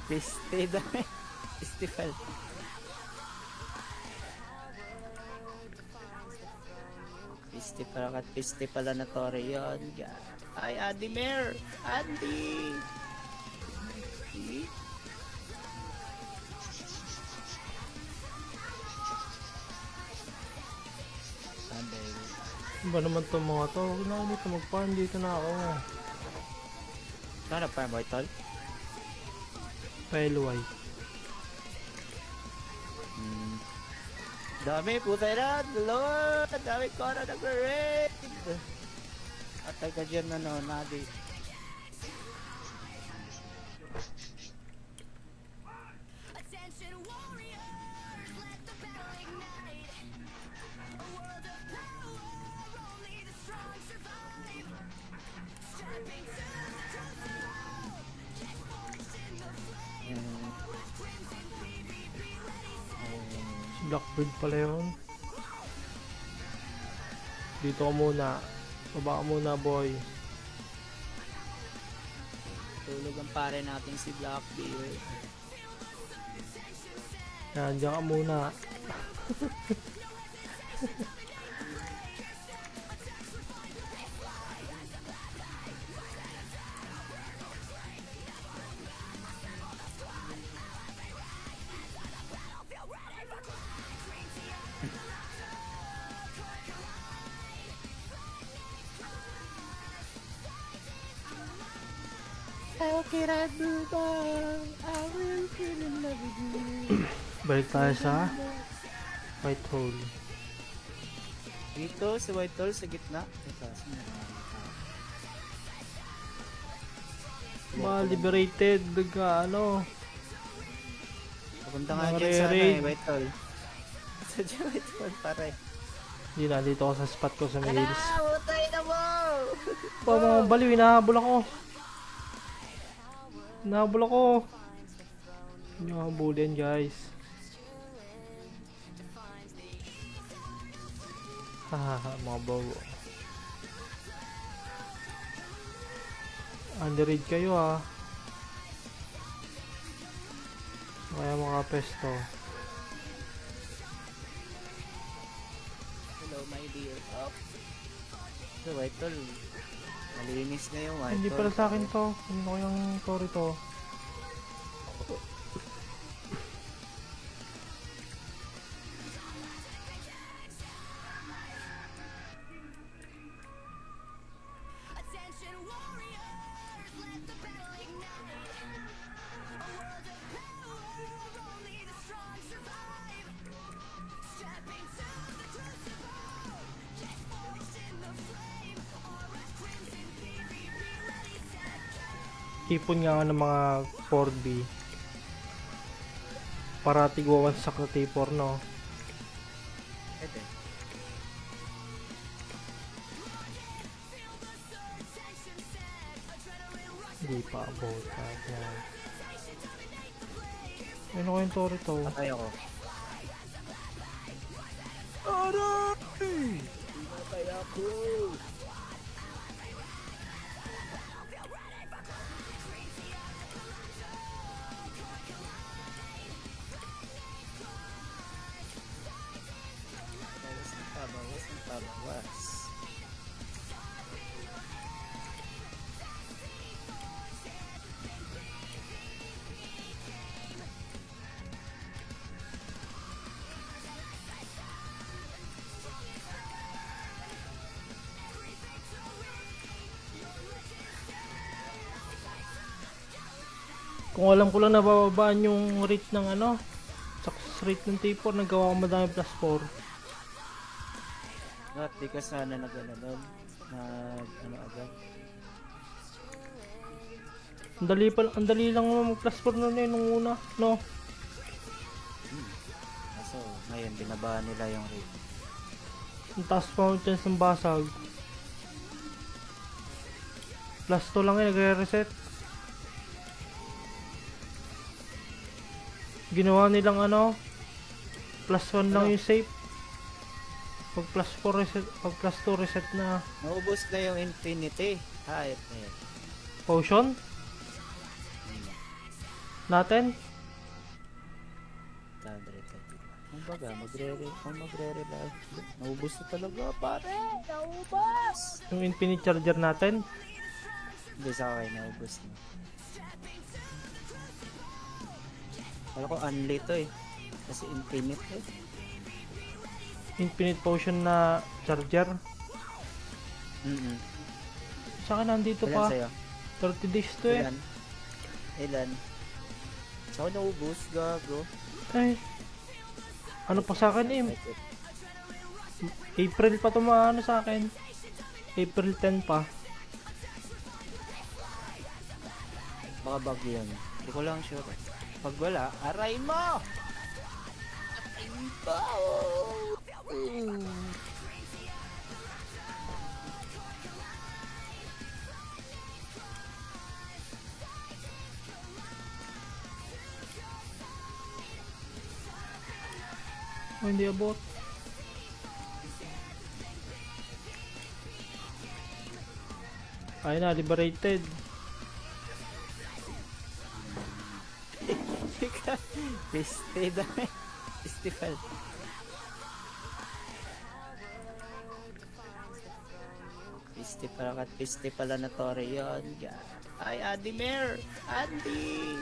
Piste dami. Festival. Piste pala na Tore yun. Ay, Andy Mayor! Andy! Andy. Ano ba naman itong mga to? Huwag na dito mag-farm. Dito na ako. Saan na farm, White Hall? PLY. Dami, puta na! Lord! Dami ko na nag-raid! Atay ka dyan na no, Nadi. Blackbird pala yun. Dito ka muna. Baba ka muna, boy. Tulog ang pare natin si Blackbeard. Yan, dyan ka muna. How can I do that? I will feel in love with you. Balik tayo sa White Hole. Dito, sa White Hall, sa gitna. Ito, saan Mga liberated, ano. Papunta nga dyan sa Nare-raid. White Hall. Sa White Hall, pare. Hindi na, dito ako sa spot ko sa Mails. Utay na mo! Pa, mga baliw, hinahabol ako. Hinahabol ako. Hindi nyo habulin, guys. Hahaha, mga bago. Underraid kayo, ah. Kaya mga pesto. Hello, my dear. Up. Sa White Hall. Malinis na yung White Hall. Hindi pala sa akin to. Hindi ko yung story to. Ipon nga ng mga 4B para tigwawan sa T4, no? Ito. Hindi pa about that. Yan. Ano ko yung story to? Patay ako. Aray! Patay ako! Bawas. Kung alam ko lang nabababaan yung rate ng ano, success rate ng T4, nagawa ko madami plus 4. Not di ka sana nag-ano doon. Ano agad. Ang dali lang naman mag plus 4 nun eh, nung una, no? So, ngayon binabaan nila yung rate. Ang taas pa yung chance ng basag. Plus 2 lang eh, nagre-reset. Ginawa nilang ano, plus 1 lang yung safe. Pag plus 4 reset, pag plus 2 reset na. Naubos na yung infinity. Hayop na yun. Potion? natin. Kung baga, magre-revive. Naubos na talaga, pare. Naubos! Yung infinite charger natin. Hindi sa akin, naubos na. Kala ko unli to eh. Kasi infinite eh. Infinite potion na charger. Sa akin nandito Ilan pa. sa'yo? 30 days to eh. Ilan? Sa akin naubos, gago. Ay. Ano pa sa akin eh. April pa to maano sa akin. April 10 pa. Baka bug yun. Hindi ko lang sure. Pag wala, aray mo! Aray mo! Oh, hindi abot. Ayun na, liberated. Piste dami. Festival. Piste pala na Tore yun. Ay, Andy Mayor! Andy!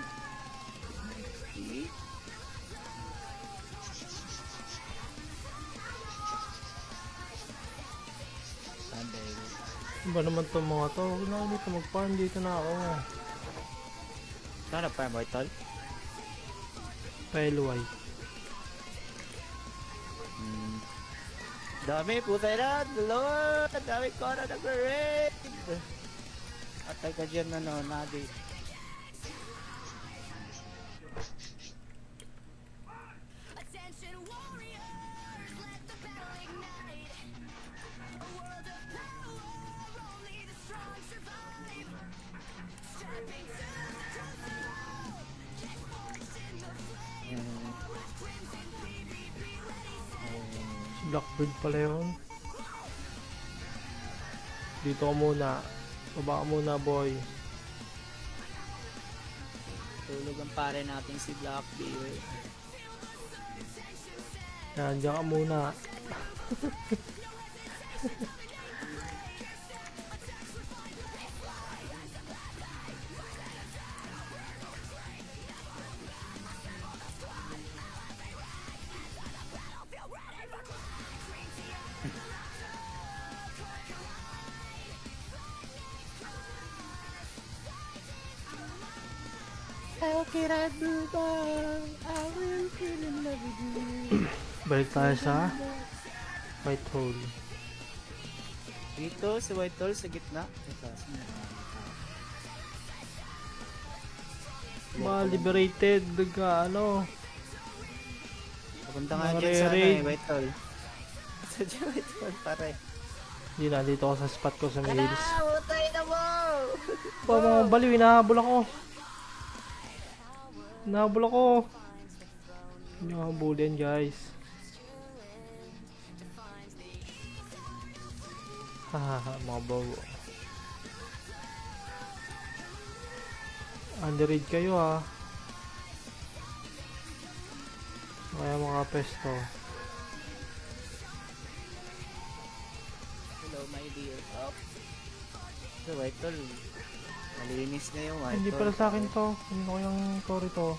Ano ba naman to mga to? Huwag na dito mag-farm. Dito na ako. Saan na farm mo ito? Pailway. Dami, putay na! Lord! Ang dami ko na nag-raid! Atay ka dyan na no, Nadi. Blackbird pala yun. Dito ka muna. Baba ka muna, boy. Tulog ang pare natin si Blackbeard. Yan, dyan ka muna. How can I do that? I will feel in love with you. Balik tayo sa White Hole. Dito, si White Hole sa gitna. Liberated. Ano? Papunta nga dyan sa White Hole. Sa White Hole, pare. Hindi na, dito ako sa spot ko sa may hills. Utay na mo! Mga baliw, hinahabol ako. Hinahabol ako. Hindi ako habulin, guys. Hahaha, mga bago. Underraid kayo ha. Kaya mga pesto. Hello, my dear. Up. So, White Hole. Malinis na yung White Hole. Hindi pala sa akin to. Hindi ko yung Tori to.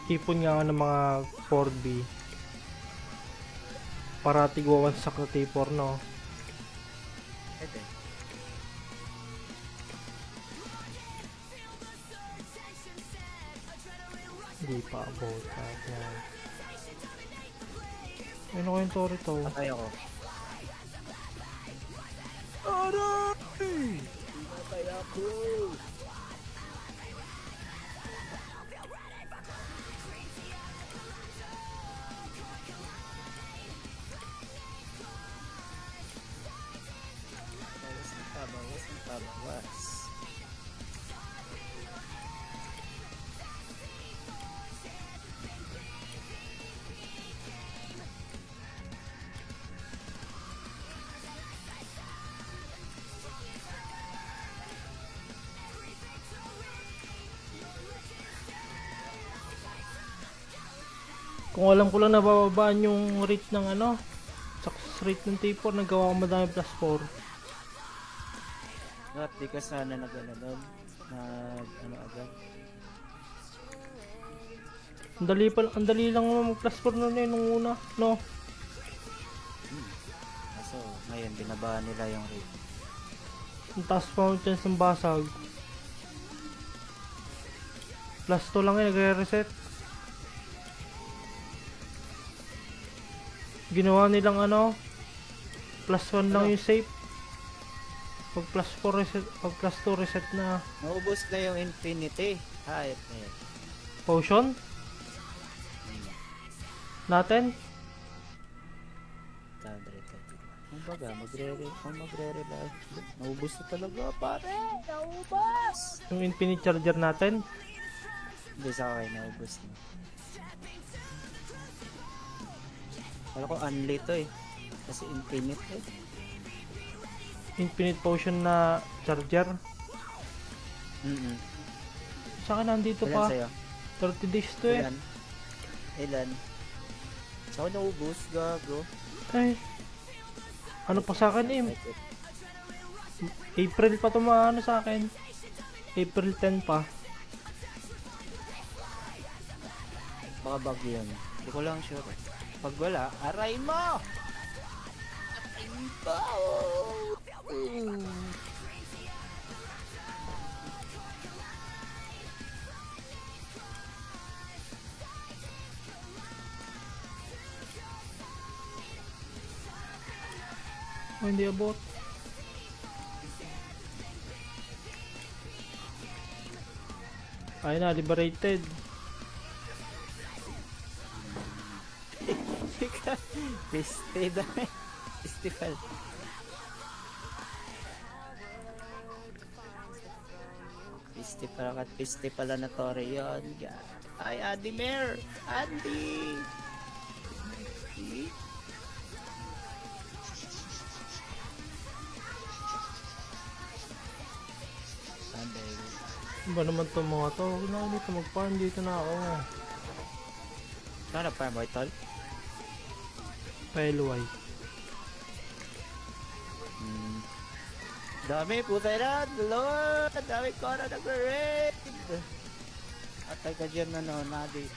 Ipon nga ako ng mga 4B para tigwawan sa T4, no? Ito. Hindi pa about that yan. Ano ko yung Tori to? Patay ako. Aray! Patay ako! Kung alam ko lang nabababaan yung rate ng ano, success rate ng T4, nagawa ko madami plus 4. At di ka sana nag-ano nun, ano agad. Ang dali lang naman mag plus 4 nun nung una, no? So, ngayon, binaba nila yung rate. Ang taas pa yung chance ng basag. Plus 2 lang yun, nagre-reset. Ginawa nilang ano, plus 1 lang yung safe. Pag plus 4 reset, pag plus 2 reset na. Naubos na yung infinity. Hayop na yun. Potion? Natin? Kung baga, magre-revive. Naubos na talaga, pare. Naubos! Yung infinite charger natin? Hindi sa akin, naubos na. Kala ko unli to eh. Kasi infinite eh. Infinite potion na charger? Sa akin nandito Ilan pa. sa'yo? 30 days to eh. Ilan? Sa akin naubos, gago. Ay. Ano pa sa akin eh? April pa to maano sa akin. April 10 pa. Baka bug yun. Hindi ko lang sure. Pag wala, aray mo! Aray mo! Oh, hindi abot. Ayun na, liberated. Festival. Festival na tore yun. Ay, Andy Mayor! Andy! Ano ba naman itong mga to? Huwag na ako dito mag-farm. Dito na ako. Saan na farm mo ito? PLY. Dami, puta na! Lord! Dami ko na nag-raid! Atay ka dyan na no, Nadi.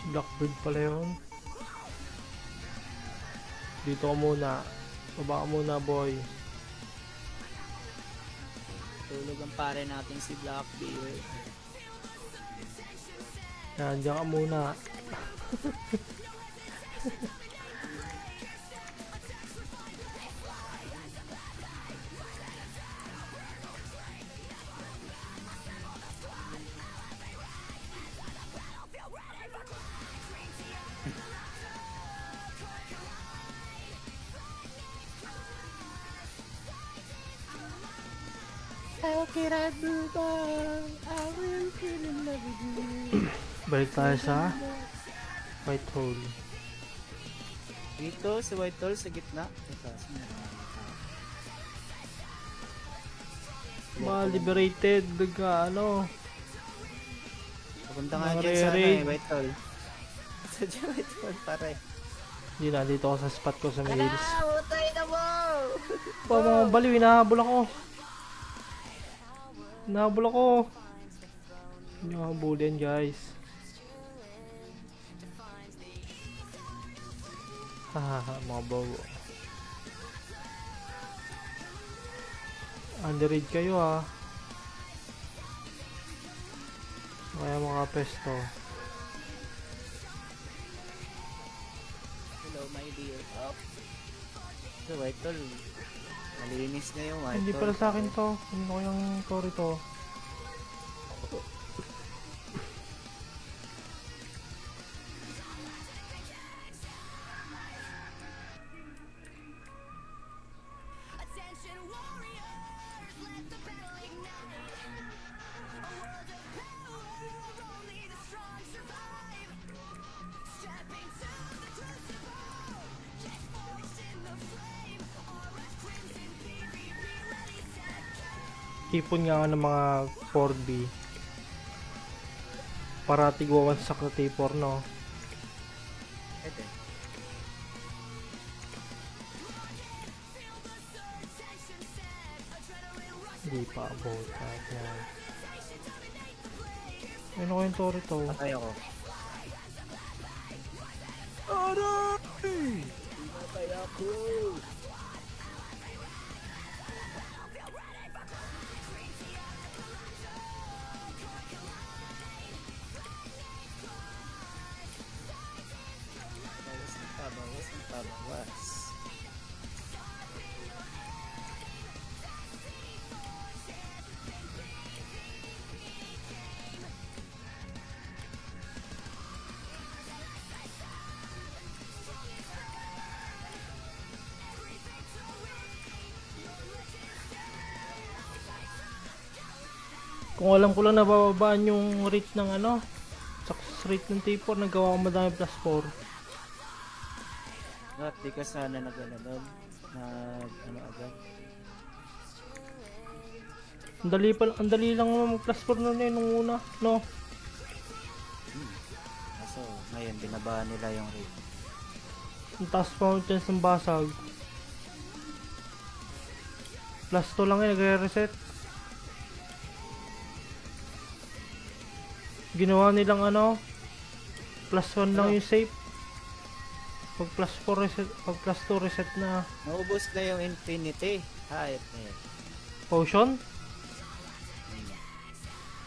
Blackbird pala yun. Dito ka muna. Baba ka muna, boy. Tulog ang pare natin si Blackbeard. Yan, dyan ka muna. Balik tayo sa White Hole. Dito, si White Hole sa gitna. Ito, Ma-liberated. Ano. papunta nga dyan sana Nare-raid. eh, White Hole. Sa dyan, White Hole, pare. Hindi na, dito ako sa spot ko sa may hills. Utay na mo! Pa, mga baliw, hinahabol ako. Hinahabol ako. Hinahabol yan, guys. Hahaha, mga bago. Underraid kayo ha. Kaya mga pesto. Hello, my dear. Oh. So, White Hole. Malinis na yung White Hole. Hindi pala sa akin to. Hindi ko yung story to. ipon nga ako ng mga 4B. Para tigwawansak na T4, no? Pwede. Hindi pa abot. Yan. Ano ko yung Tori to? Patay ako. Aray! Patay ako! Bawas. Kung alam ko lang nabababaan yung rate ng ano, success rate ng T4, nagawa ko madami plus 4. At di ka sana nag-ano doon. Ano agad. Ang dali lang naman mag plus 4 nun eh, nung una, no? Kaso, ngayon, binabahan nila yung rate. Ang taas pa ang chance ng basag. Plus 2 lang eh, nagre-reset. Ginawa nilang ano, plus 1 lang yung safe. Pag plus 4 reset, pag plus 2 reset na. Naubos na yung infinity. Hayop na yun. Potion?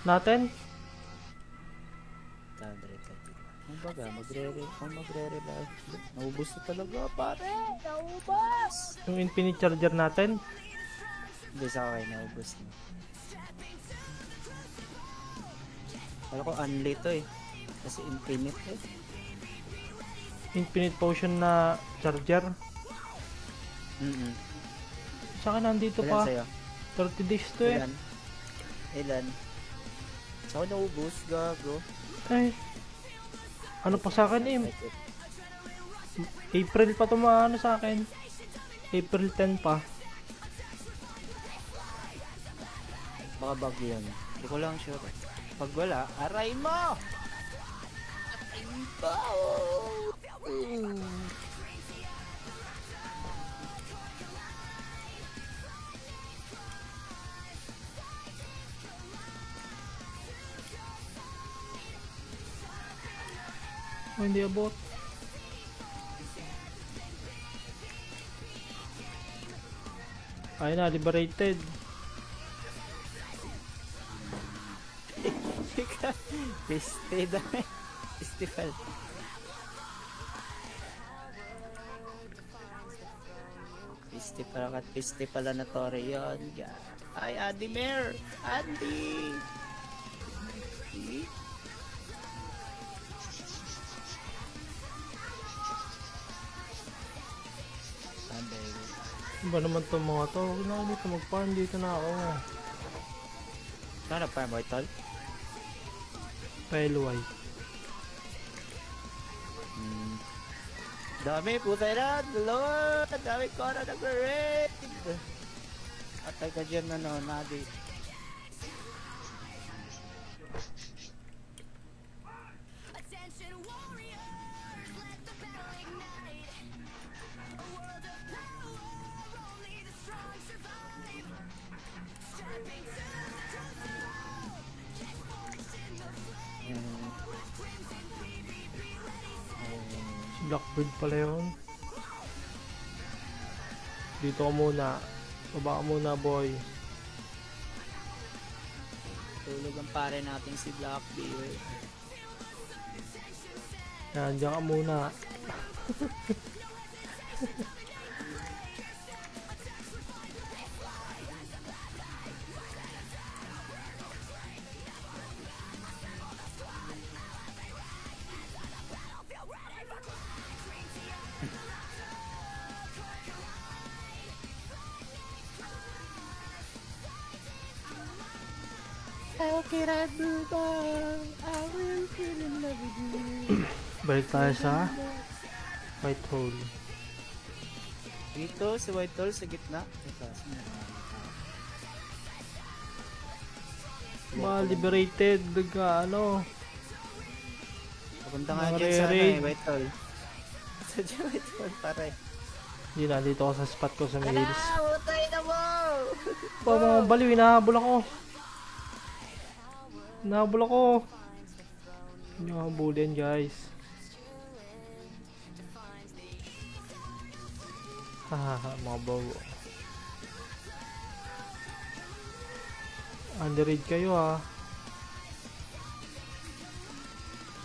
Natin? Kumbaga, magre-revive. Naubos na talaga, pare. Naubos! Yung infinite charger natin? Hindi sa akin, naubos na. Kala ko unli to eh. Kasi infinite eh. Infinite potion na charger? Sa akin nandito Ilan pa. sa'yo? 30 days to eh. Ilan? Sa akin naubos, gago. Ay. Ano pa sa akin eh? April pa tumaano sa akin. April 10 pa. Baka bug yun. Hindi ko lang sure. Pag wala, aray mo! Aray mo! Oh, hindi abot. Ay na, liberated. Piste dami. Festival. Piste pala na Tori yun. Ay, Andy Mayor! Andy! Ano ba naman itong mga to? Huwag na dito mag-farm. Dito na ako. Ano na farm white tol? Pale white. Dami, puta na! Lord! Dami ko na nag-raid! Atay ka dyan na no, Nadi. Blackbird pala yun. Dito ka muna. Baba ka muna, boy. Tulog ang pare natin si Blackbeard. Yan, dyan ka muna. How can I do that? I will feel in love with you. Balik tayo sa white hole. Dito, si White Hole sa gitna. Ito, Mga liberated, ano. Papunta nga dyan sa ano Nare-raid. eh, White Hall. Sa dyan, White Hall, pare. Hindi na, dito ako sa spot ko sa Ala, Mails. utay na mo! Pa, mga baliw, hinahabol ako. Hinahabol ako. Hindi nyo habulin, guys. Hahaha, mga bago. Underraid kayo ah.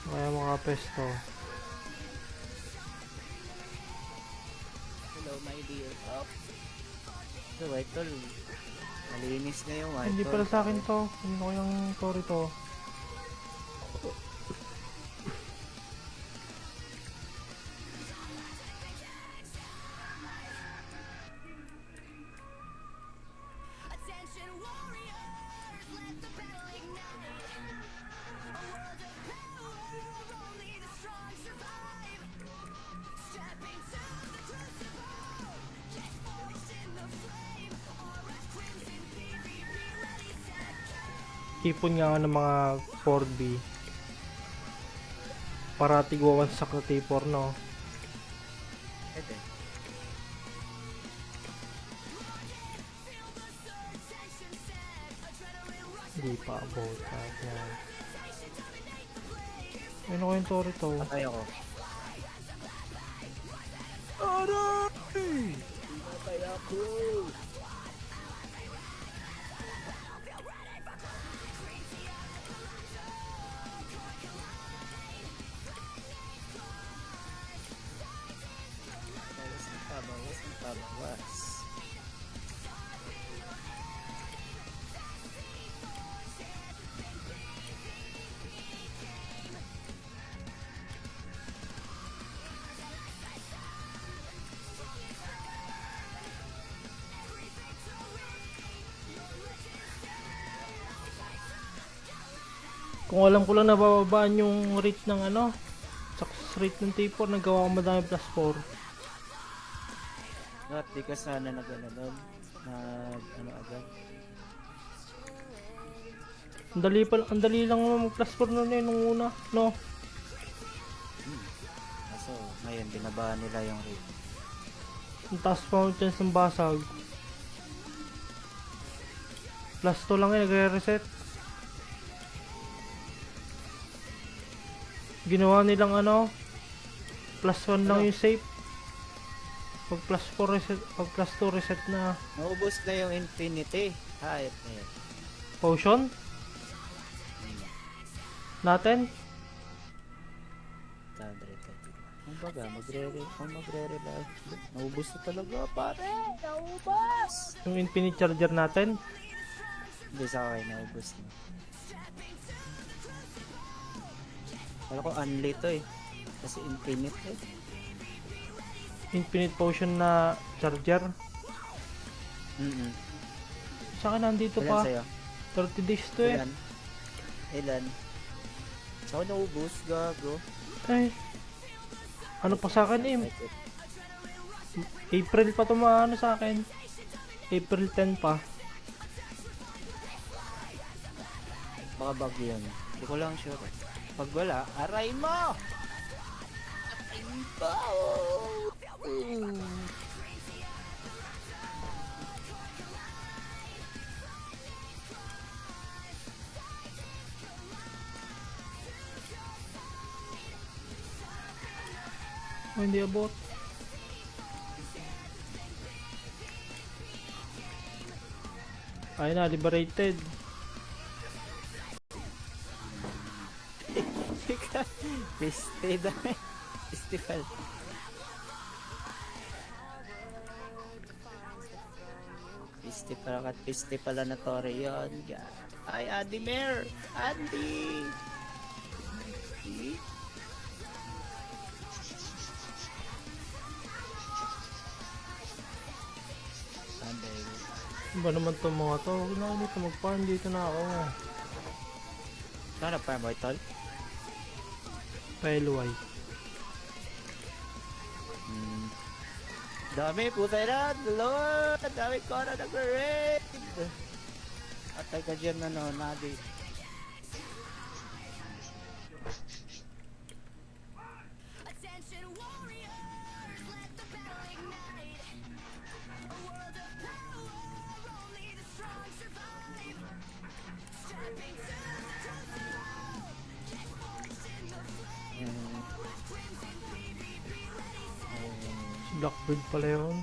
Kaya mga pesto. Hello, my dear. Oh. Ito, White Hall. Malinis na yung White Hindi Hall. pala sa akin to. Hindi ko yung story to. Attention warriors, let the battle ignite. A world of power, only the strong survive. Step into the crucible, get forged in the flame. Aura crimson fury, be ready, set. Ipon nga ako ng mga 4B. Para tigwawan sa T4 no. Ito. Hindi pa about that yan. Ano ko yung story to? Patay ako. Aray! Patay ako! Bawas ng pabawas. Kung alam ko lang nabababaan yung rate ng ano, success rate ng T4, nagawa ko madami plus 4. Not di ka sana nag-ano doon. Ano agad. Ang dali lang naman mag plus 4 nun eh, nung una, no? Kaso, ngayon, binabaan nila yung rate. Ang taas pa yung chance ng basag. Plus 2 lang eh, nagre-reset. Ginawa nilang ano, plus 1 lang Ano? yung safe. Pag plus 4 reset, pag plus 2 reset na Naubos na yung infinity. Hayop na yun. potion natin. Kung baga, magre-revive. Naubos na talaga, pare. Naubos! Yung infinite charger natin. Hindi sa akin, naubos na. Kala ko unli to eh. Kasi infinite eh. Infinite potion na charger. Sa akin nandito Ilan pa. sa'yo? 30 days to eh. Ilan? Ilan? Sa akin naubos, gago. Ay. Ano pa sa akin eh. Like it. April pa tumaano sa akin. April 10 pa. Baka bug yun. Hindi ko lang sure. Pag wala, aray mo! Aray mo! Oh, hindi abot. Ayun na, liberated. Festival. Festival. Festival at festival na tore yun. Ay, Andy Mayor! Andy! Andy. Ano ba naman itong mga to? Huwag na dito mag-farm. Dito na ako. Saan na farm boy, tol? PLY. Dami, puta na! Lord! Dami ko na nag-raid! Atay ka dyan, ano, Nadi. Attention warriors, let the battle ignite. A world of power, only the strong survive. Stepping to the crucible, get forged in the flame. With crimson PvP ready set. Si Blackbird pala yun.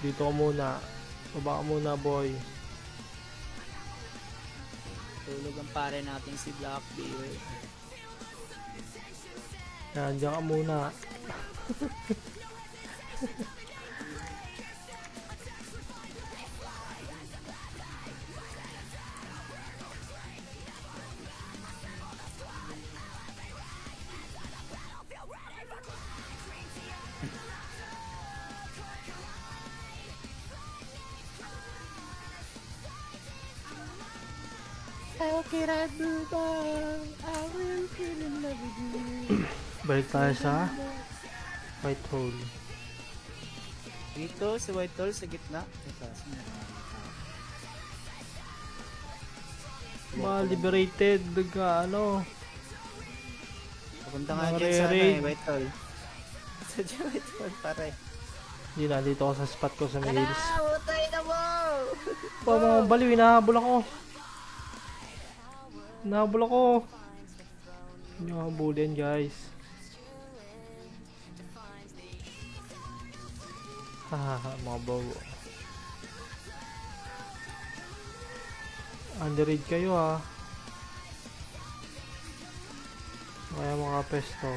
Dito ka muna. Baba ka muna, boy. Tulog ang pare natin si Blackbeard. Yan, dyan ka muna. How can I do that? I will feel in love with you. Balik tayo sa White Hole. Dito, si White Hole sa gitna. Ito, Mga liberated, ano. papunta nga dyan Mga sana raid. eh, White Hole. Sa dyan, White Hole, pare. Hindi na, dito ako sa spot ko sa may hills. Utay na mo! Pa, mga baliw, hinahabol ako. Hinahabol ako. Hinahabol yan, guys. Hahaha, mga bago. Underraid kayo ha. Kaya mga pesto.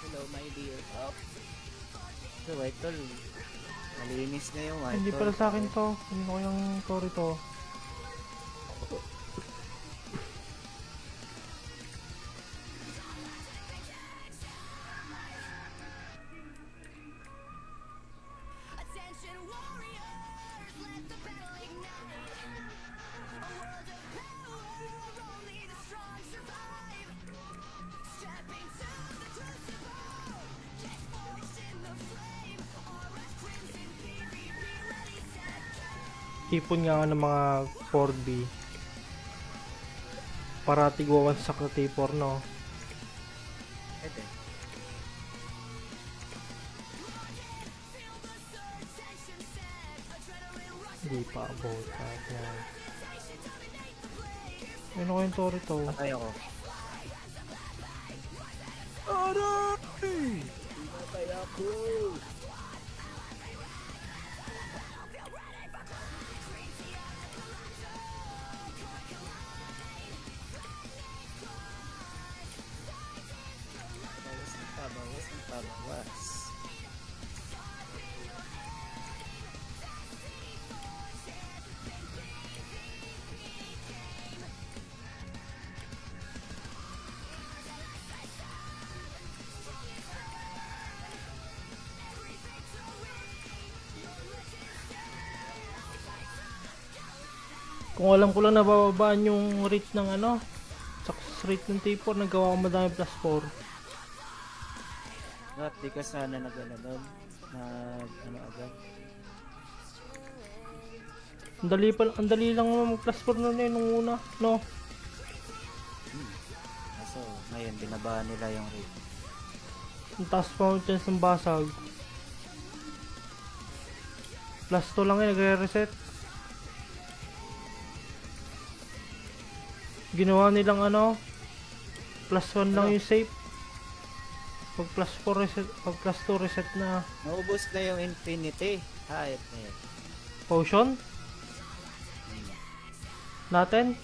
Hello, my dear. Oh. So, White Hole. Malinis na yung White Hindi Hole. pala sa akin to. Hindi ko yung story to. Attention warriors, let the battle ignite. A world of power, only the strong survive. Stepping to the crucible, get forged in the flame. Aura crimson PvP ready set. Ipon nga ako ng mga 4B. Para tigwawan sa T4, no? Ito. Hindi pa about that. Yan. Ano ko yung story to? Patay ako. Aray! Patay ako! Bawas ng pabawas. Kung alam ko lang nabababaan yung rate ng ano, success rate ng T4, nagawa ko madami plus 4. At di ka sana nag-ano doon. Ano agad. Ang dali lang naman mag plus 4 nun eh, nung una, no? So, ngayon, binabahan nila yung rate. Ang taas pa ang chance ng basag. Plus 2 lang eh, nagre-reset. Ginawa nilang ano, plus 1 lang yung save. Pag plus 4 reset, pag plus 2 reset na Naubos na yung infinity. Hayop na yun. potion natin.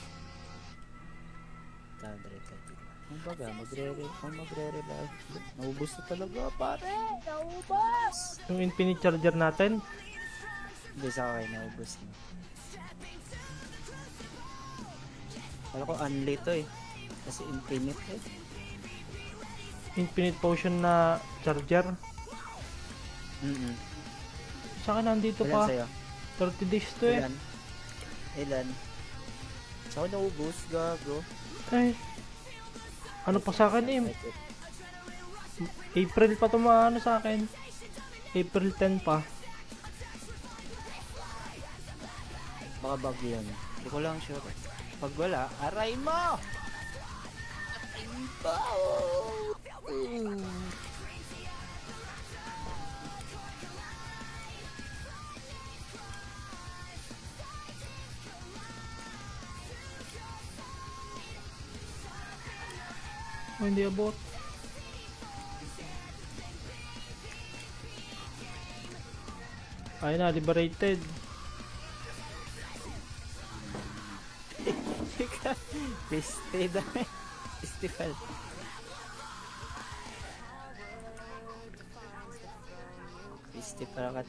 Kung baga, magre-revive. Naubos na talaga, pare. Naubos! Yung infinite charger natin. Hindi sa akin, naubos na. Kala ko unli to eh. Kasi infinite eh. Infinite potion na charger. Sa akin nandito Ilan pa. sa'yo? 30 days to eh. Ilan? Ilan? Sa akin naubos, gago. Ay. Ano pa sa akin eh. Like it. April pa tumaano sa akin. April 10 pa. Baka bug yun. Hindi ko lang sure. Pag wala, arayin mo! Arayin mo! Oh, hindi abot. Ayun na, liberated. Piste dami. Festival.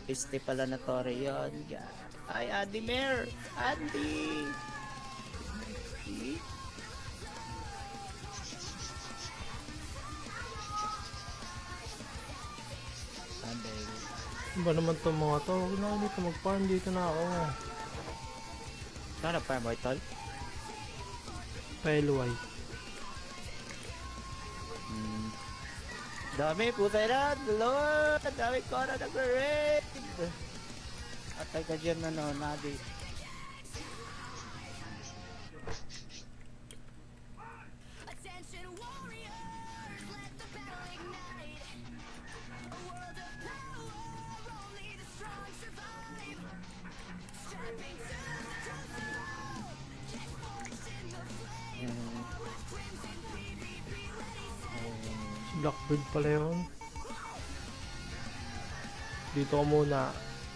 Piste pala na Tore yun. Ay, Andy Mayor! Andy! Andy. Ano ba naman itong mga to? Huwag na dito mag-farm. Dito na ako. Saan na farm, White Hall? Pelway. Dami, puta na! Lord! Dami ko na nag-raid! Atay ka dyan na no, Nadi. Attention warriors, let the battle ignite. A world of power, only the strong survive. Stepping to the crucible, get forged in the flame. With crimson PvP ready set. Si Blackbird pala yun. Dito ka muna.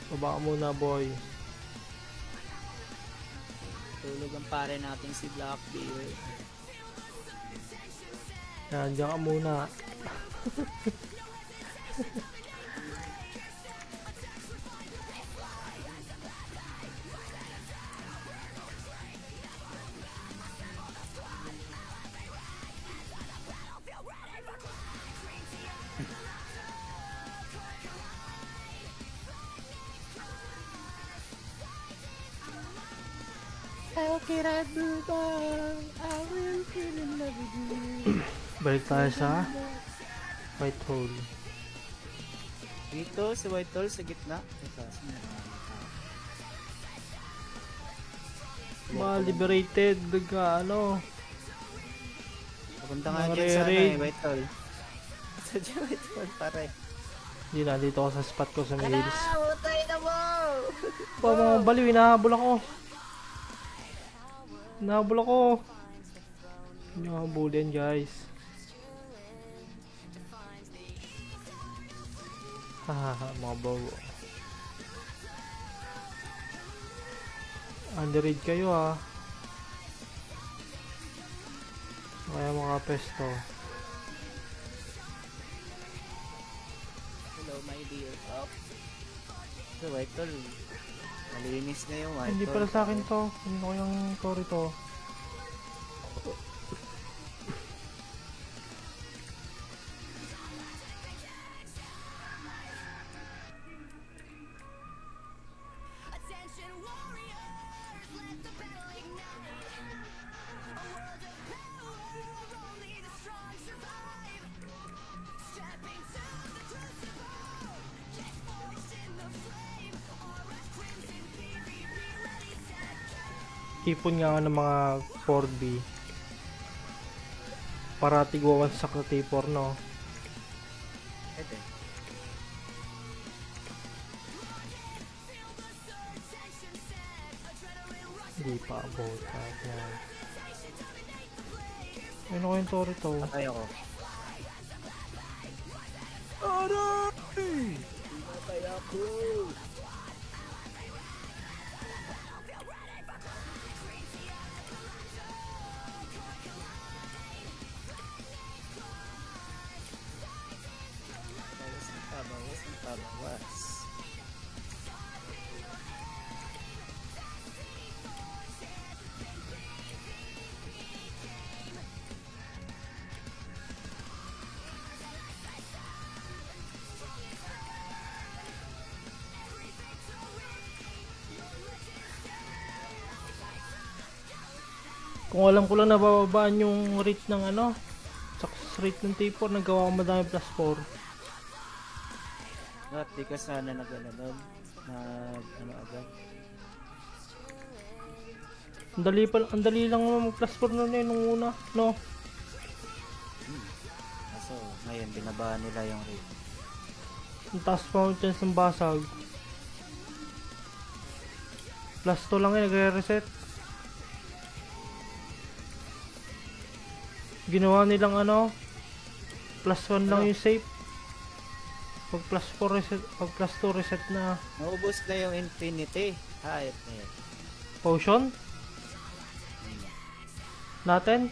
Baba ka muna, boy. Tulog ang pare natin si Blackbeard. Yan, dyan ka muna. How can I do that? I will feel in love with you. Balik tayo sa White Hole. Dito, si White Hall sa gitna. Ito, Mga liberated. Ano. papunta nga Mga dyan sa ano re-raid. eh, White Hall. Sa dyan, White Hall, pare. Hindi na, dito ako sa spot ko sa Mails. Utay na mo! Pa mga baliw, hinahabol ako. Hinahabol ako. Hindi nyo habulin, guys. Hahaha, mga bago. Underraid kayo ah. Kaya mga pesto. Hello, my dear. Up. So, White Hall. Malinis na yung White Hindi Hall. pala sa akin to. Hindi ko yung story to. Attention warriors, let the battle ignite. A world of power, only the strong survive. Stepping to the crucible, get forged in the flame. Aura crimson PvP ready set. Ipon nga ako ng mga 4B. Para tigwawan sa T4, no? Ito. Hindi pa abot. Yan. Ano ko yung story to? Patay ako. Aray! Patay ako! Bawas ng pabawas. Kung alam ko lang nabababaan yung rate ng ano, success rate ng T4, nagawa ko madami plus 4. At di ka sana nag-ano doon. Nag ano agad. Ang dali lang naman mag plus 4 nun eh, nung una, no? Kaso, ngayon, binabaan nila yung rate. Ang taas pa ang chance ng basag. Plus 2 lang eh, nagre-reset. Ginawa nilang ano, plus 1 lang Ano? yung safe. Pag plus 4 reset, pag plus 2 reset na Naubos na yung infinity. Hayop na yun. potion natin.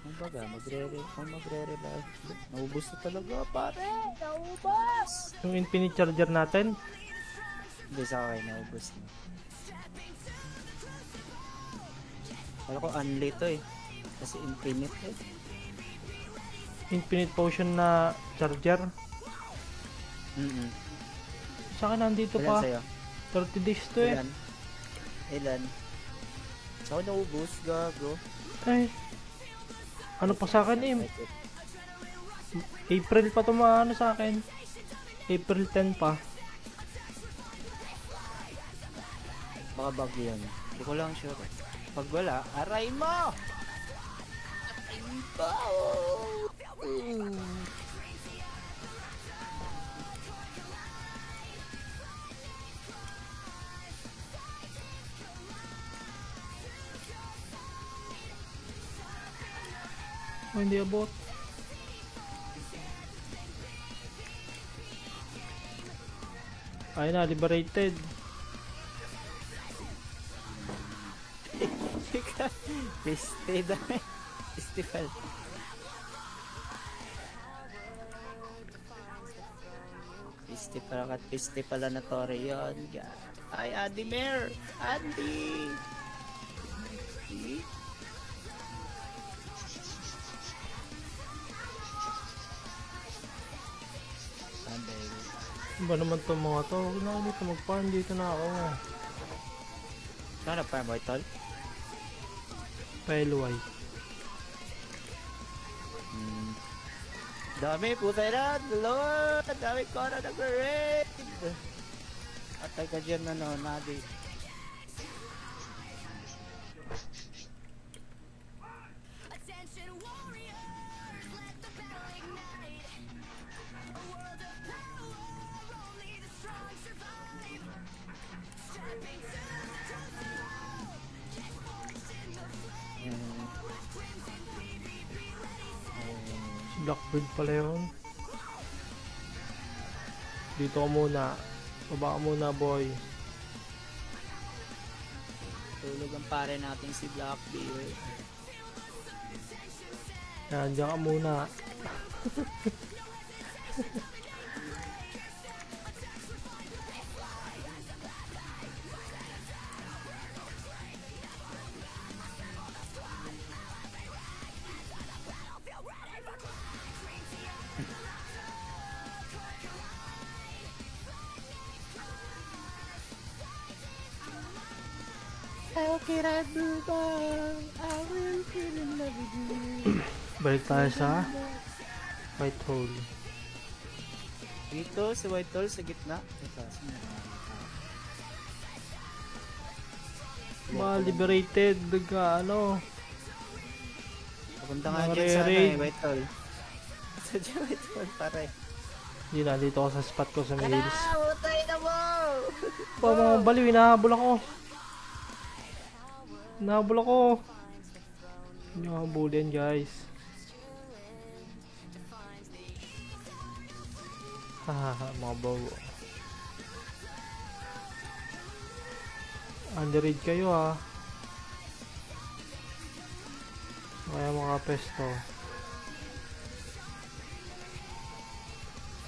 Kung baga, magre-revive. Naubos na talaga, pare. Naubos! Yung infinite charger natin. Hindi sa akin, naubos na. Kala ko unli to eh. Kasi infinite eh. Infinite potion na charger. Sa akin nandito Ilan pa. sa'yo? 30 days to eh. Ilan? Ilan? Sa akin naubos, gago. Ay. Ano pa sa akin eh. April pa to maano sa akin. April 10 pa. Baka bug yun. Hindi ko lang sure. Pag wala, aray mo! Aray mo! Oh, hindi abot. Ay na, liberated. Piste dami. Festival. Piste pala na Tore yun. Ay, Andy Mayor! Andy! Andy. Ba naman to mga to? Huwag na ako dito mag-farm. Dito na ako. Saan na farm boy, tol? Pailway. Dami, puta na! Lord! Dami ko na nag-raid! Atay ka dyan na no, Nadi. Attention warriors, let the battle ignite. A world of power, only the strong survive. Stepping to the crucible, get forged in the flame. Si Blackbird pala yun. Dito ka muna. Baba ka muna, boy. Tulog ang pare natin si Blackbeard. Yan, dyan ka muna. How can I do that? I will feel in love with you. Balik tayo sa White Hole. Dito, si White Hole sa gitna. Ito, Ma-liberated. Ano? papunta nga dyan sa ano Nare-raid. eh, White Hole. Sa dyan, White Hole, pare. Hindi na, dito ako sa spot ko sa may hills. Utay na mo! Mga baliw, hinahabol ako. Hinahabol ako. Hindi ako habulin, guys. Hahaha, mga bago. Underraid kayo ha. Kaya mga pesto.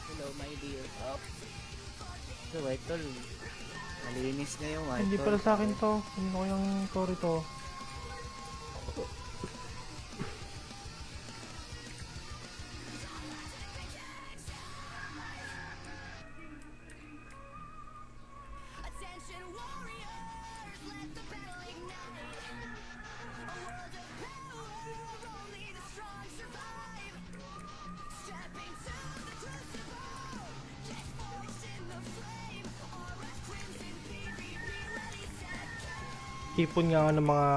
Hello, my dear. Up. So, White Hole. Malinis na yung White Hindi Hole. pala sa akin to. Hindi ko yung Tori to. Attention warriors, let the battle ignite. A world of power, only the strong survive. Stepping to the crucible, get forged in the flame. Aura crimson fury, be ready to ipon nga ako ng mga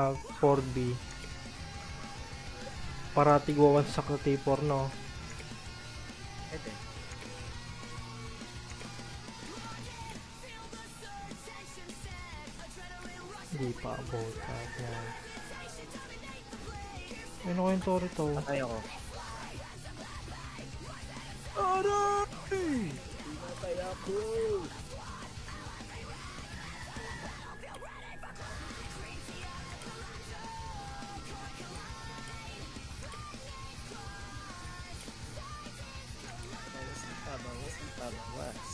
4B. Para tigwa 1 stack na T4, no? Pwede. Hindi pa abot. Yan. Ano ko yung Torito? Patay ako. Aray! Patay ako! Bawas ang pabawas.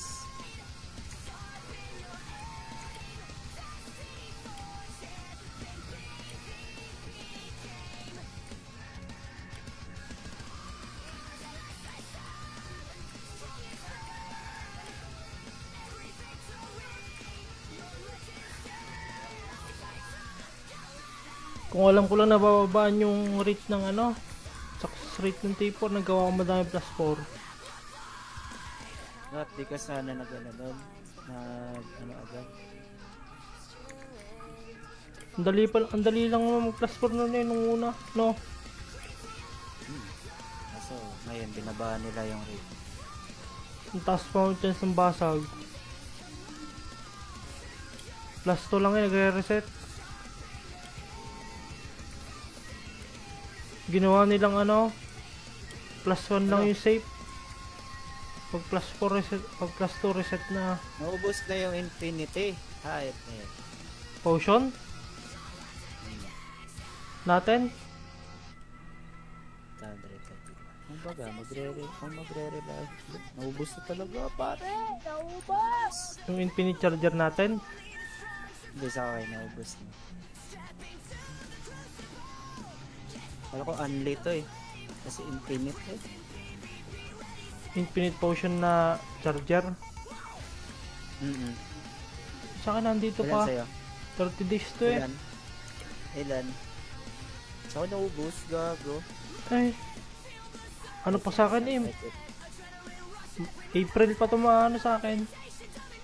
Kung alam ko lang nabababaan yung rate ng ano, success rate ng T4, nagawa ko madami plus 4. Not, di ka sana nag-ano doon. Ano agad. Ang dali lang naman mag plus 4 nun nung una, no? So, ngayon, binaba nila yung rate. Ang taas pa yung chance ng basag. Plus 2 lang yun, nagre-reset. Ginawa nilang ano, plus 1 lang yung safe. Pag plus 4 reset, pag plus 2 reset na. Naubos na yung infinity. Hayop na yun. Potion? Natin? Kung baga, magre-revive. Naubos na talaga, pare. Naubos! Yung infinite charger natin? Hindi sa akin, naubos na. Kala ko unli to eh. Kasi infinite eh. Infinite potion na charger? Sa akin nandito Ilan pa. sa'yo? 30 days to eh. Ilan? Sa akin naubos, gago. Ay. Ano pa sa akin eh? April pa tumaano sa akin.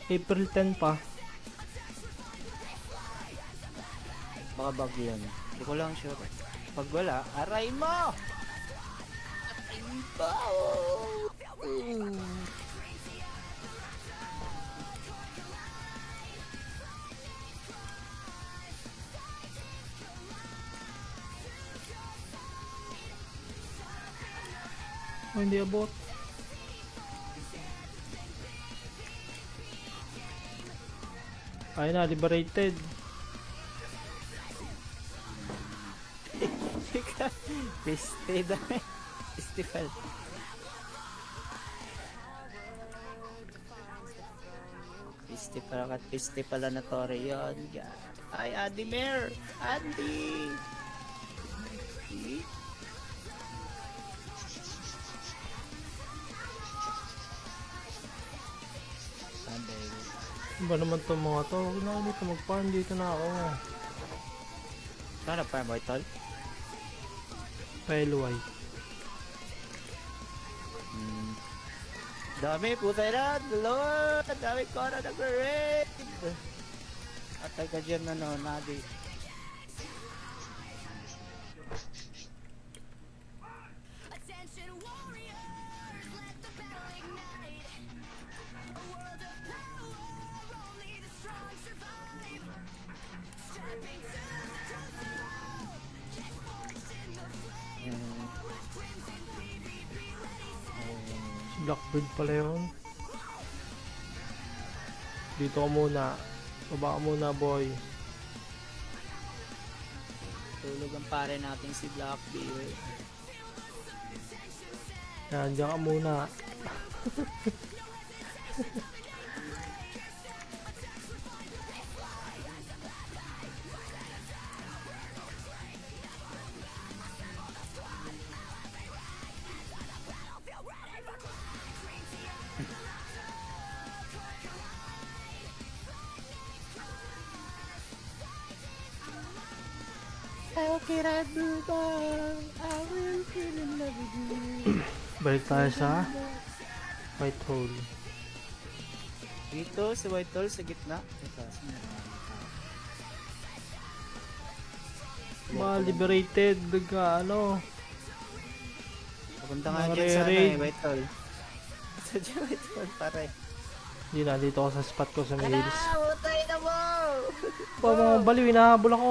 April 10 pa. Baka bug yun. Hindi ko lang sure. Pag wala, aray mo! Aray mo! Oh, hindi abot. Ayun na, liberated. Piste dami. Festival. Piste pala kat piste pala na tore yun. Ay, Andy Mayor! Andy! Andy. Ano ba naman itong mga to? Huwag na ako dito mag-farm. Dito na ako. Saan na farm boy, tol? PLY. Dami, puta na! Lord! Dami ko na nag-raid! Atay ka dyan na no, Nadi. Attention warriors, let the battle ignite. A world of power, only the strong survive. Stepping to the crucible, get forged in the flame. With crimson baby, be ready. Si Blackbird pala yun. Dito ka muna. Baba ka muna, boy. Tulog ang pare natin si Blackbeard. Yan, dyan ka muna. How can I do that? I will feel in love with you. Balik tayo sa White Hole. Dito, si White Hole sa gitna. Ito, Mga liberated, ano. Papunta nga Mga dyan sa ano raid. eh, White Hall. Sa dyan, White Hall, pare. Hindi na, dito ako sa spot ko sa Ala, Mails. utay na mo! Pa, mga baliw, hinahabol ako.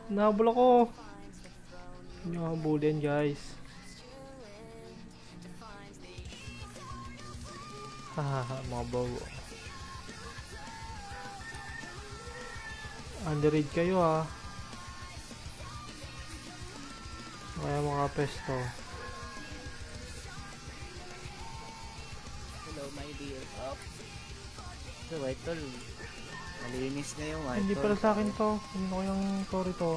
Hinahabol ako. Hinahabol yan, guys. Hahaha, mga bago. Underraid kayo ha. Kaya mga pesto. Hello, my dear. Oh. Sa White Hall. Malinis na yung White Hindi Hall. pala sa akin to. Hindi ko yung story to.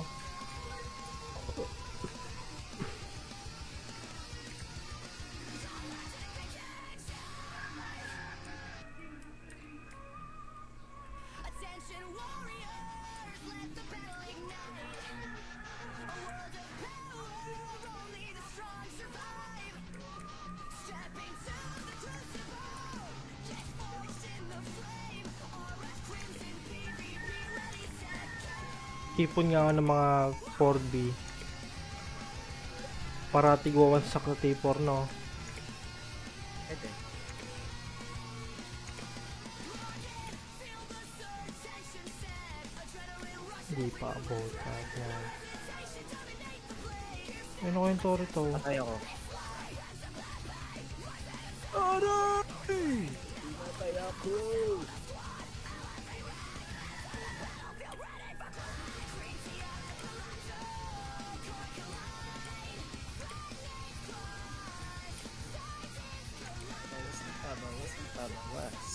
Attention warriors, let the battle ignite. A world of power, only the strong survive. Stepping to the crucible, get forged in the flame. Aura crimson PvP, ready, set, game. Ipon nga ako ng mga 4B. Para tigwawansak na T4 no. Ede. Hindi pa abot. Yan. Ano ko yung story to? Patay ako. Aray! Patay ako! Bawas ng pabawas.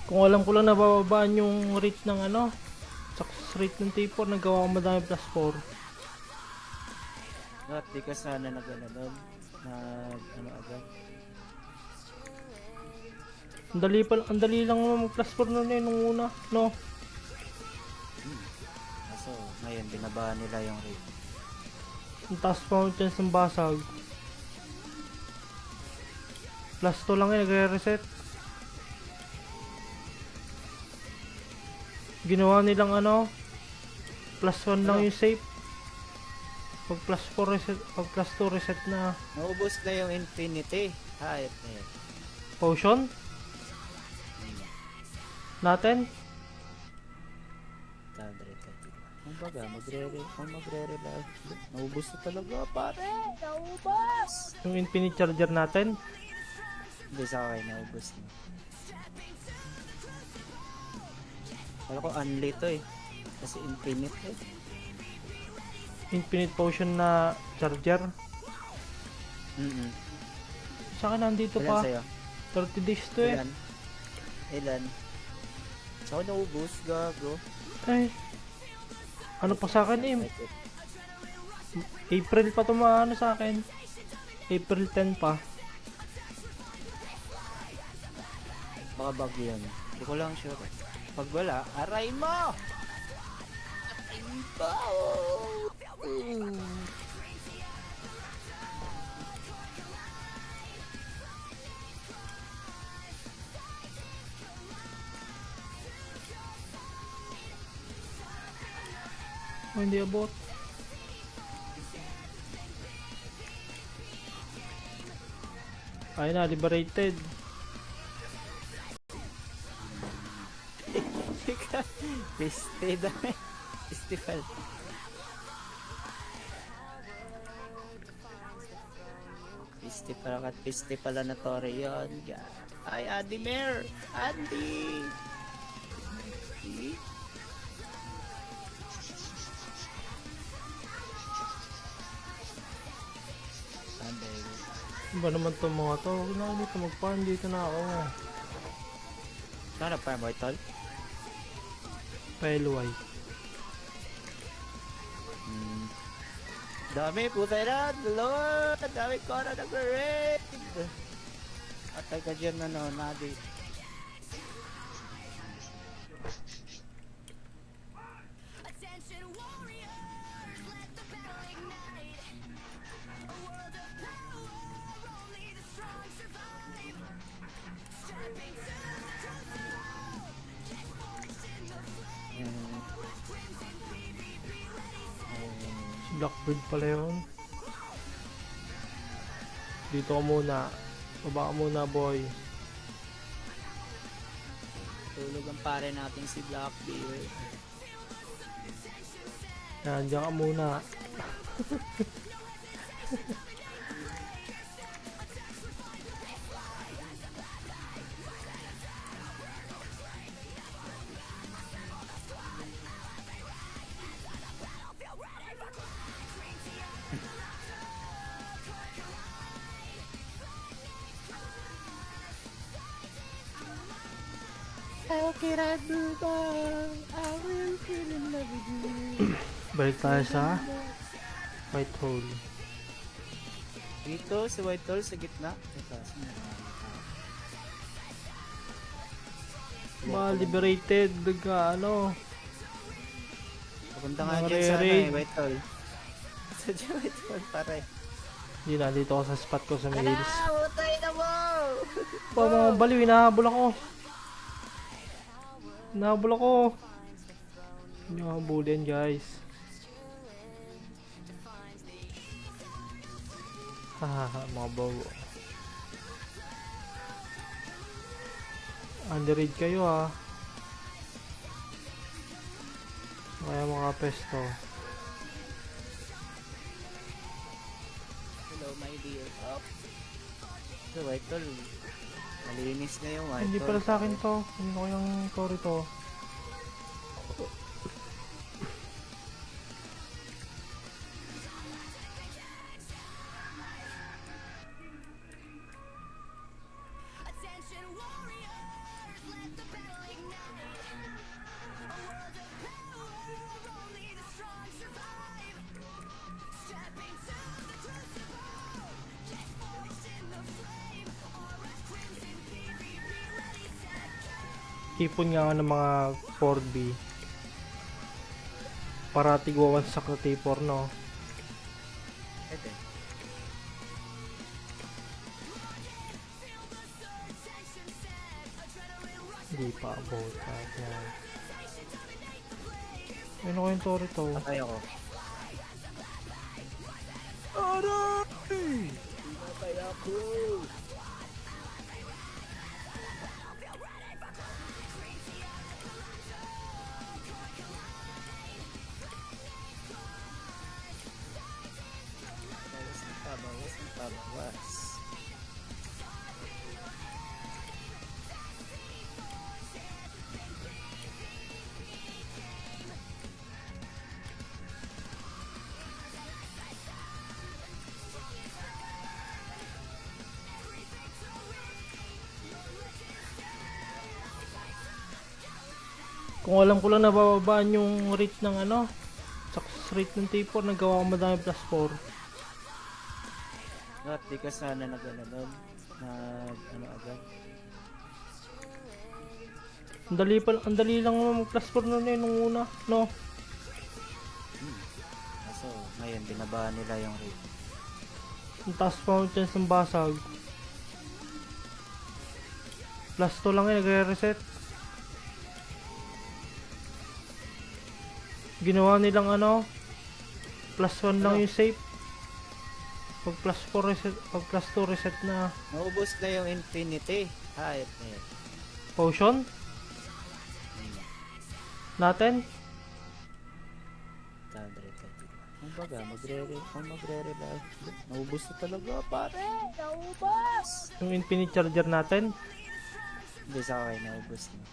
Kung alam ko lang nabababaan yung rate ng ano, success rate ng T4, nagawa ko madami plus 4. At di ka sana nag-ano doon. Ano agad. Ang dali lang naman mag plus 4 nun eh, nung una, no? Kaso, ngayon, binabahan nila yung rate. Ang taas pa ang chance ng basag. Plus 2 lang eh, nagre-reset. Ginawa nilang ano, plus 1 lang yung safe. Pag plus 4 reset, pag plus 2 reset na Naubos na yung infinity. Hayop na yun. potion natin. Kung baga, magre-revive. Naubos na talaga, pare. Naubos! Yung infinite charger natin. Hindi sa akin, naubos na. Kala ko unli to eh. Kasi infinite eh. Infinite potion na charger. Sa akin nandito Ilan pa. sa'yo? 30 days to eh. Ilan? Ilan? Sa akin naubos, gago. Ay. Ano pa sa akin eh. Like it. April pa tumaano sa akin. April 10 pa. Baka bug yun. Hindi ko lang sure. Pag wala, aray mo! Aray mo! Oh, hindi abot. Ayun na, liberated. Piste dami. Festival. Piste pala kat piste pala na tore yun. Ay, Andy Mayor! Andy! Andy. Ano ba naman to mga to? Huwag na dito mag-farm. Dito na ako. Saan na farm mo ito? Pailway. Dami, putay na! Lord! Dami ko na nag-raid! Atay ka dyan na no, Nadi. Blackbird pala yun. Dito ka muna. Baba ka muna, boy. Tulog ang pare natin si Blackbeard. Yan, dyan ka muna. How can I do that? I will feel in love with you. Balik tayo sa White Hole. Dito, si White Hole sa gitna. Ito, Liberated. Ano. papunta nga dyan sa Nare-raid. White Hole. Sa dyan White Hole, pare. Hindi na, dito ako sa spot ko sa may hills. Utay na mo! Mga baliw, hinahabol ako. Hinahabol ako. Hindi ako habulin, guys. Hahaha, mga bago. Underraid kayo ha. Kaya mga pesto. Hello, my dear. Up. Sa White Hole. Malinis na yung White Hindi Hole. pala sa akin to. Hindi ko yung Tori to. Attention warriors, let the battle ignite. A world of power, only the strong survive. Step into the crucible, get forged in the flame. Aura crimson fury, be ready, set, go. Ipon nga ako ng mga 4B. Para tigwawan sa T4, no? Ito. Hindi pa about that. Yan. Ano ko yung Tori to? Patay ako. Aray! Patay ako! Bawas ng pabawas. Kung alam ko lang nabababaan yung rate ng ano, success rate ng T4, nagawa ko madami plus 4. At di ka sana nag-ano nun, ano agad. Ang dali lang naman mag plus 4 nun nung una, no? So, ngayon, binaba nila yung rate. Ang taas pa yung chance ng basag. Plus 2 lang yun, nagre-reset. Ginawa nilang ano, plus 1 lang yung safe. Pag plus 4 reset, pag plus 2 reset na. Naubos na yung infinity. Hayop na yun. Potion? Natin? Kadre ka. Ang baga, magre-revive. Naubos na talaga, pare. Naubos! Yung infinite charger natin? Hindi sa akin, naubos na.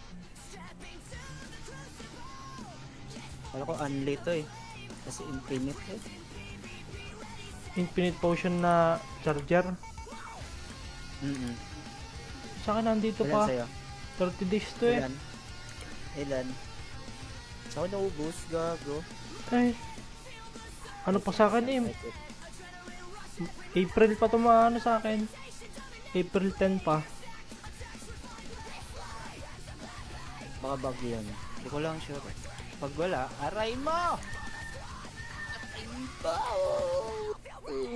Kala ko unlit to eh. Kasi infinite eh. Infinite potion na charger? Sa akin nandito Ilan pa. sa'yo? 30 days to eh. Ilan? Sa akin naubos, gago. Ay. Ano pa sa akin eh? April pa to maano sa akin. April 10 pa. Baka bug yun. Hindi ko lang sure. Pag wala, aray mo! Aray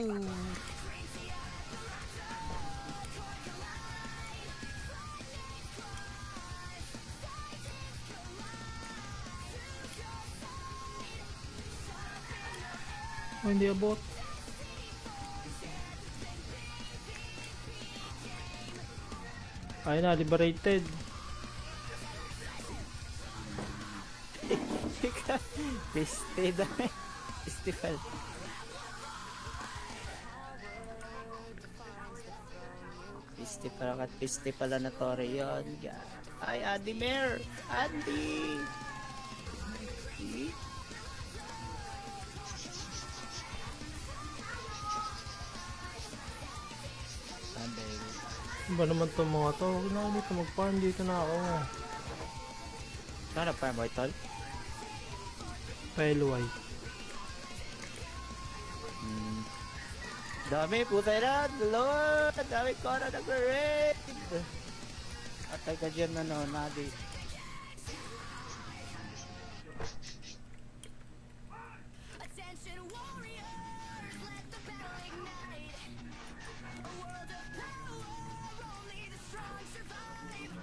mo! Oh, hindi abot. Ayun na, liberated. Piste dami. Festival. Piste pala kat piste pala na tore yun. Ay, Andy Mayor! Andy! Andy. Ano ba naman itong mga to? Huwag na dito mag-farm. Dito na ako. Saan na farm boy, tol? Railway. Dami, puta na! Lord! Dami ko na nag-raid! Atay ka dyan na no, Nadi. Attention warriors, let the battle ignite. A world of power, only the strong survive.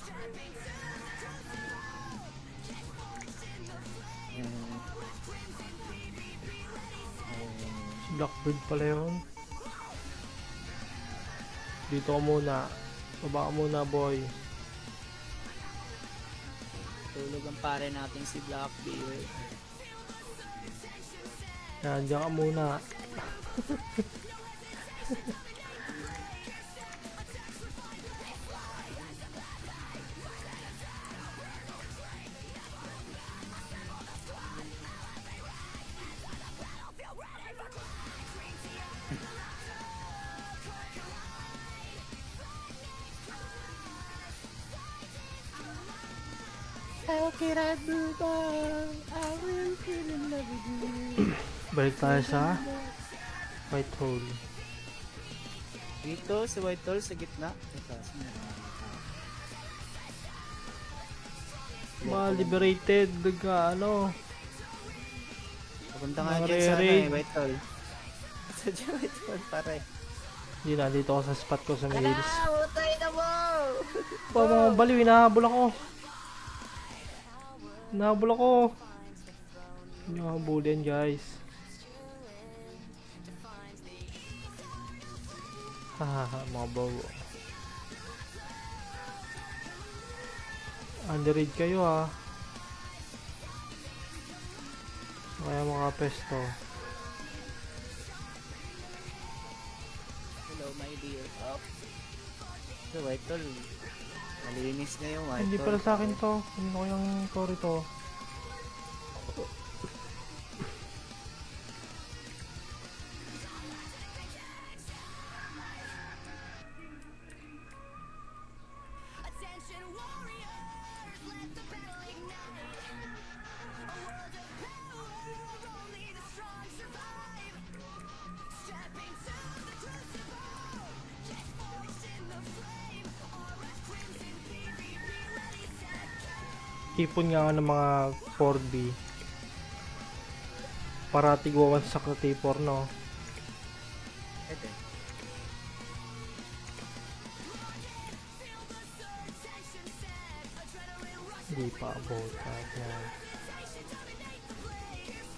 Stepping to the crucible, get forged in the flame. With crimson PvP ready set. Si Blackbird pala yun. Dito ka muna. Baba ka muna, boy. Tulog ang pare natin si Blackbeard. Yan, dyan ka muna. How can I do that? I will feel in love with you. Balik tayo sa White Hole. Dito, si White Hole sa gitna. Ito, Mga liberated. Ano. papunta nga Mga dyan sana raid. eh, White Hole. Sa dyan, White Hole, pare. Hindi na, dito ako sa spot ko sa may hills. Utay na mo! Pa, mga baliw, hinahabol ako. Hinahabol ako. Hinahabol yan, guys. Hahaha, mga bago. Underraid kayo ha. Kaya mga pesto. Hello, my dear. Oh. So, White Hole. Malinis na yung White Hindi Hole. pala sa akin to. Hindi ko yung core to. Attention warriors, let the battle ignite. A world of power, only the strong survive. Stepping to the crucible, get forged in the flame. Aura crimson PvP ready set. Ipon nga ako ng mga 4B. Para tigwawan sa T4 no. Ito. Hindi pa abot. Yan.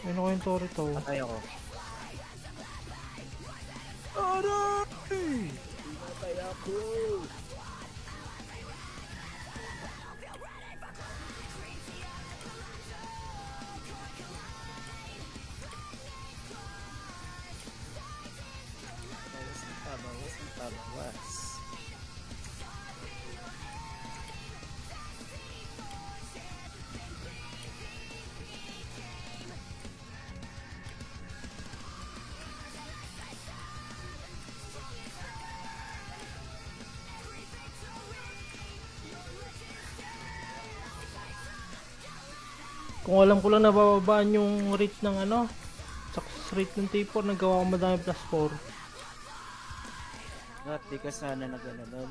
Ano ko yung tori to? Patay ako. Aray! Patay ako! Bawas ang pabawas. Kung alam ko lang nabababaan yung rate ng ano, success rate ng T4, nagawa ko madami plus 4. At di ka sana nag-ano doon.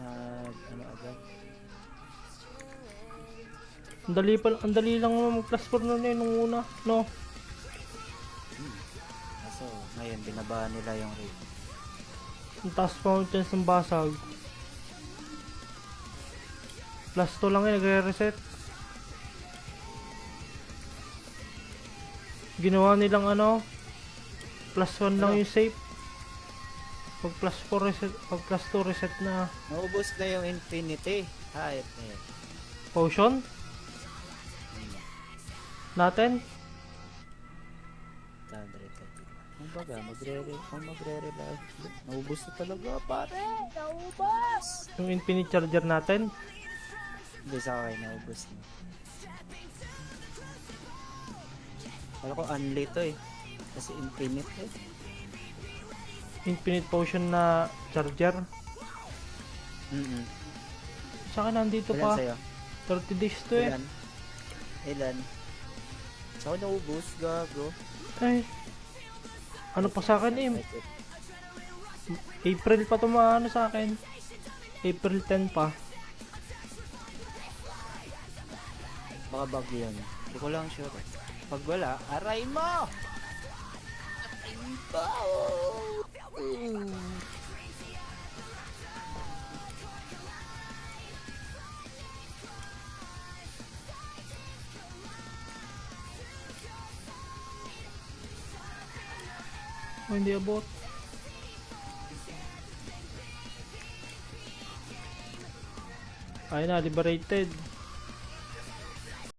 Ano agad. Ang dali lang naman mag plus 4 nun eh, nung una, no? So, ngayon binabahan nila yung rate. Ang taas pa ang chance ng basag. Plus 2 lang eh, nagre-reset. Ginawa nilang ano, plus 1 lang Ano? yung save. Pag plus 4 reset, pag plus 2 reset na Naubos na yung infinity. Hayop na yan. potion natin. 130. Kumbaga, magre-revive. Naubos na talaga, pare. Naubos! Yung infinite charger natin. Hindi sa akin, naubos na. Kala ko unli to eh. Kasi infinite eh. Infinite potion na charger. Sa akin nandito Ilan pa. sa'yo? 30 days to eh. Ilan? Ilan? Sa akin naubos, gago. Ay. Ano pa sa akin eh. Like it. April pa tumaano sa akin. April 10 pa. Baka bug yun. Hindi ko lang sure eh. Pag wala, arayin mo! Arayin mo! Oh, hindi abot. Ayun na, liberated.